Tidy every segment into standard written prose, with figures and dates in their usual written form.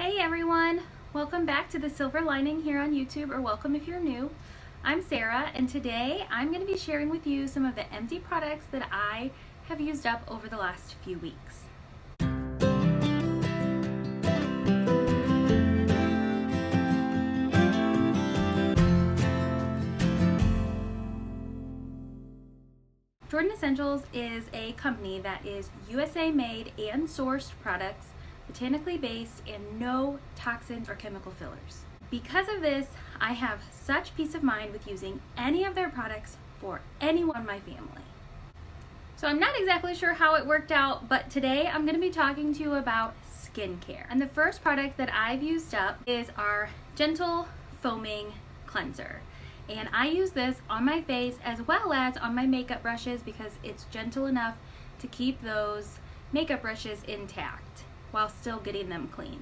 Hey everyone! Welcome back to The Silver Lining here on YouTube, or welcome if you're new. I'm Sarah, and today I'm going to be sharing with you some of the empty products that I have used up over the last few weeks. Jordan Essentials is a company that is USA made and sourced products, botanically based, and no toxins or chemical fillers. Because of this, I have such peace of mind with using any of their products for anyone in my family. So I'm not exactly sure how it worked out, but today I'm going to be talking to you about skincare. And the first product that I've used up is our Gentle Foaming Cleanser. And I use this on my face as well as on my makeup brushes because it's gentle enough to keep those makeup brushes intact while still getting them clean.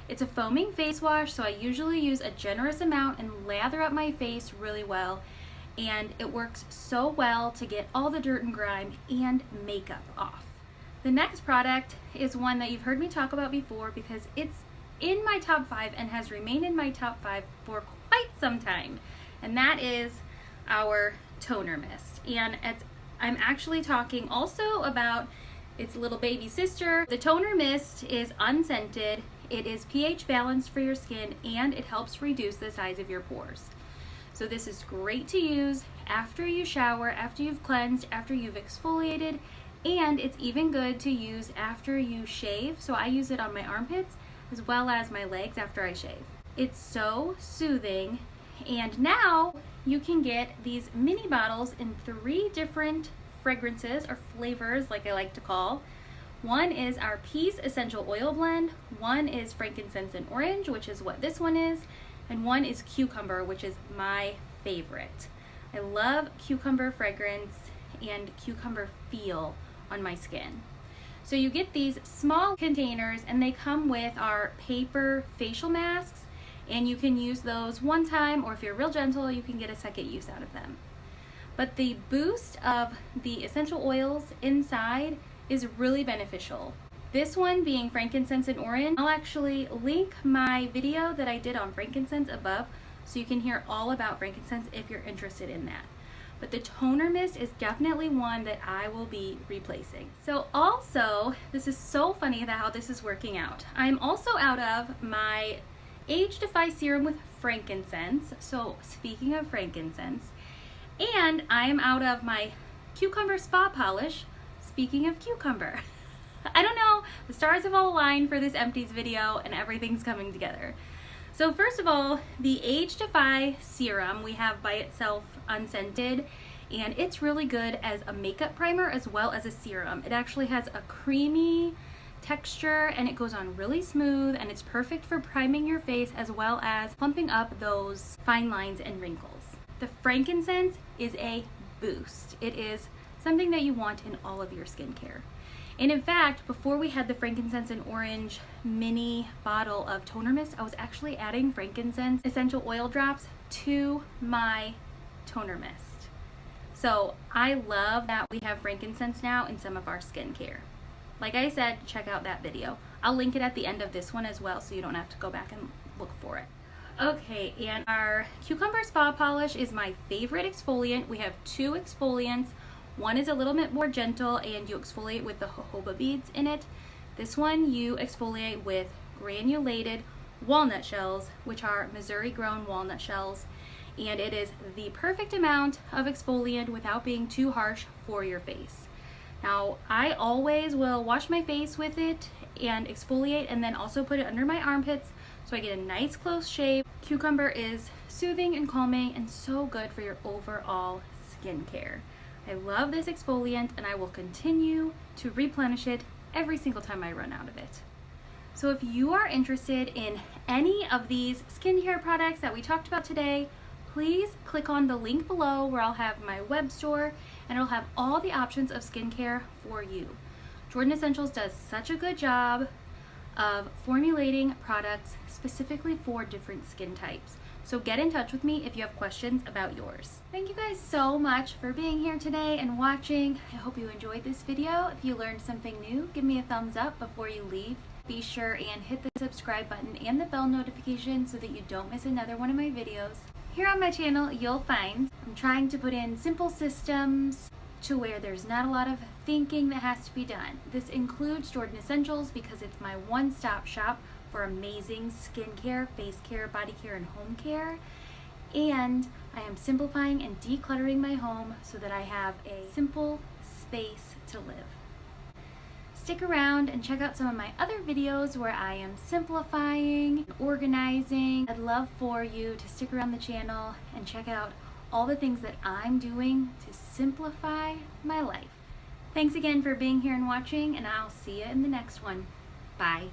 It's a foaming face wash, so I usually use a generous amount and lather up my face really well, and it works so well to get all the dirt and grime and makeup off. The next product is one that you've heard me talk about before because it's in my top 5 and has remained in my top 5 for quite some time, and that is our toner mist. And I'm actually talking also about its little baby sister. The toner mist is unscented, it is pH balanced for your skin, and it helps reduce the size of your pores. So this is great to use after you shower, after you've cleansed, after you've exfoliated, and it's even good to use after you shave. So I use it on my armpits as well as my legs after I shave. It's so soothing, and now you can get these mini bottles in 3 different fragrances or flavors, like I like to call. One is our Peace Essential Oil Blend, one is Frankincense and Orange, which is what this one is, and one is Cucumber, which is my favorite. I love cucumber fragrance and cucumber feel on my skin. So you get these small containers and they come with our paper facial masks, and you can use those one time, or if you're real gentle, you can get a second use out of them. But the boost of the essential oils inside is really beneficial. This one being Frankincense and Orange. I'll actually link my video that I did on frankincense above so you can hear all about frankincense if you're interested in that. But the toner mist is definitely one that I will be replacing. So also, this is so funny that how this is working out. I'm also out of my Defy Serum with frankincense. So speaking of frankincense, and I'm out of my cucumber spa polish. Speaking of cucumber, I don't know, the stars have all aligned for this Empties video and everything's coming together. So first of all, the Defy Serum we have by itself unscented, and it's really good as a makeup primer as well as a serum. It actually has a creamy texture and it goes on really smooth, and it's perfect for priming your face as well as plumping up those fine lines and wrinkles. The frankincense is a boost. It is something that you want in all of your skincare. And in fact, before we had the Frankincense and Orange mini bottle of toner mist, I was actually adding frankincense essential oil drops to my toner mist. So I love that we have frankincense now in some of our skincare. Like I said, check out that video. I'll link it at the end of this one as well so you don't have to go back and look for it. Okay, and our Cucumber Spa Polish is my favorite exfoliant. We have 2 exfoliants. One is a little bit more gentle and you exfoliate with the jojoba beads in it. This one you exfoliate with granulated walnut shells, which are Missouri grown walnut shells, and it is the perfect amount of exfoliant without being too harsh for your face. Now, I always will wash my face with it and exfoliate and then also put it under my armpits so I get a nice close shave. Cucumber is soothing and calming and so good for your overall skincare. I love this exfoliant and I will continue to replenish it every single time I run out of it. So if you are interested in any of these skincare products that we talked about today, please click on the link below where I'll have my web store and it'll have all the options of skincare for you. Jordan Essentials does such a good job of formulating products specifically for different skin types. So get in touch with me if you have questions about yours. Thank you guys so much for being here today and watching. I hope you enjoyed this video. If you learned something new, give me a thumbs up before you leave. Be sure and hit the subscribe button and the bell notification so that you don't miss another one of my videos. Here on my channel, you'll find I'm trying to put in simple systems to where there's not a lot of thinking that has to be done. This includes Jordan Essentials because it's my one-stop shop for amazing skincare, face care, body care, and home care. And I am simplifying and decluttering my home so that I have a simple space to live. Stick around and check out some of my other videos where I am simplifying, organizing. I'd love for you to stick around the channel and check out all the things that I'm doing to simplify my life. Thanks again for being here and watching, and I'll see you in the next one. Bye.